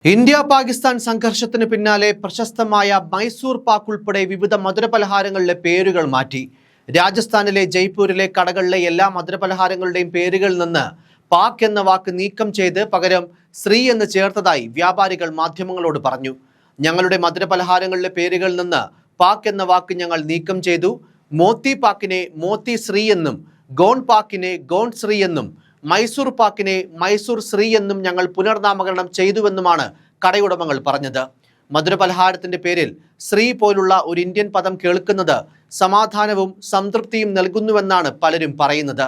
India Pakistan സംഘർഷത്തിന് പിന്നാലെ പ്രശസ്തമായ മൈസൂർ പാക്ക് ഉൾപ്പെടെ വിവിധ മധുരപലഹാരങ്ങളുടെ പേരുകൾ മാറ്റി. രാജസ്ഥാനിലെ ജയ്പൂരിലെ കടകളിലെ എല്ലാ മധുരപലഹാരങ്ങളുടെയും പേരുകളിൽ നിന്ന് പാക്ക് എന്ന വാക്ക് നീക്കം ചെയ്ത് പകരം ശ്രീ എന്ന് ചേർത്തതായി വ്യാപാരികൾ മാധ്യമങ്ങളോട് പറഞ്ഞു. ഞങ്ങളുടെ മധുരപലഹാരങ്ങളുടെ പേരുകളിൽ നിന്ന് പാക്ക് എന്ന വാക്ക് ഞങ്ങൾ നീക്കം ചെയ്തു. മോത്തി പാക്കിനെ മോത്തി ശ്രീ എന്നും ഗോൺ പാക്കിനെ ഗോൺ ശ്രീ എന്നും മൈസൂർ പാക്കിനെ മൈസൂർ ശ്രീ എന്നും ഞങ്ങൾ പുനർനാമകരണം ചെയ്തുവെന്നുമാണ് കടയുടമകൾ പറഞ്ഞത്. മധുരപലഹാരത്തിന്റെ പേരിൽ ശ്രീ പോലുള്ള ഒരു ഇന്ത്യൻ പദം കേൾക്കുന്നത് സമാധാനവും സംതൃപ്തിയും നൽകുന്നുവെന്നാണ് പലരും പറയുന്നത്.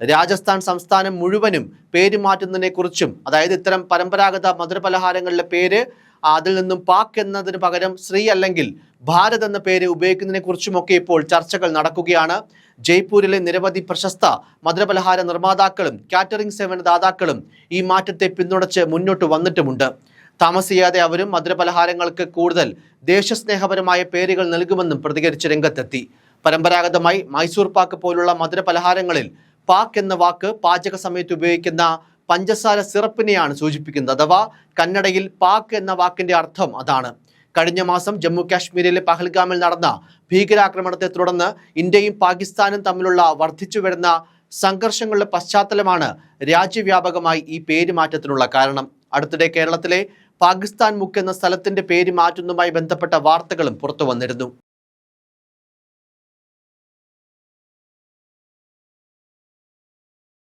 രാജസ്ഥാൻ സംസ്ഥാനം മുഴുവനും പേര് മാറ്റുന്നതിനെക്കുറിച്ചും, അതായത് ഇത്തരം പരമ്പരാഗത മധുരപലഹാരങ്ങളുടെ പേര് അതിൽ നിന്നും പാക്ക് എന്നതിന് പകരം ശ്രീ അല്ലെങ്കിൽ ഭാരത് എന്ന പേര് ഉപയോഗിക്കുന്നതിനെ കുറിച്ചുമൊക്കെ ഇപ്പോൾ ചർച്ചകൾ നടക്കുകയാണ്. ജയ്പൂരിലെ നിരവധി പ്രശസ്ത മധുരപലഹാര നിർമ്മാതാക്കളും കാറ്ററിംഗ് സേവന ദാതാക്കളും ഈ മാറ്റത്തെ പിന്തുണച്ച് മുന്നോട്ട് വന്നിട്ടുമുണ്ട്. താമസിയാതെ അവരും മധുരപലഹാരങ്ങൾക്ക് കൂടുതൽ ദേശസ്നേഹപരമായ പേരുകൾ നൽകുമെന്നും പ്രതികരിച്ച് രംഗത്തെത്തി. പരമ്പരാഗതമായി മൈസൂർ പാക്ക് പോലുള്ള മധുരപലഹാരങ്ങളിൽ പാക്ക് എന്ന വാക്ക് പാചക സമയത്ത് ഉപയോഗിക്കുന്ന പഞ്ചസാര സിറപ്പിനെയാണ് സൂചിപ്പിക്കുന്നത്. അഥവാ കന്നഡയിൽ പാക്ക് എന്ന വാക്കിന്റെ അർത്ഥം അതാണ്. കഴിഞ്ഞ മാസം ജമ്മു കാശ്മീരിലെ പഹൽഗാമിൽ നടന്ന ഭീകരാക്രമണത്തെ തുടർന്ന് ഇന്ത്യയും പാകിസ്ഥാനും തമ്മിലുള്ള വർദ്ധിച്ചു വരുന്ന സംഘർഷങ്ങളുടെ പശ്ചാത്തലമാണ് രാജ്യവ്യാപകമായി ഈ പേര് മാറ്റത്തിനുള്ള കാരണം. അടുത്തിടെ കേരളത്തിലെ പാകിസ്ഥാൻ മുക്ക് എന്ന സ്ഥലത്തിന്റെ പേര് മാറ്റുന്നതുമായി ബന്ധപ്പെട്ട വാർത്തകളും പുറത്തു വന്നിരുന്നു.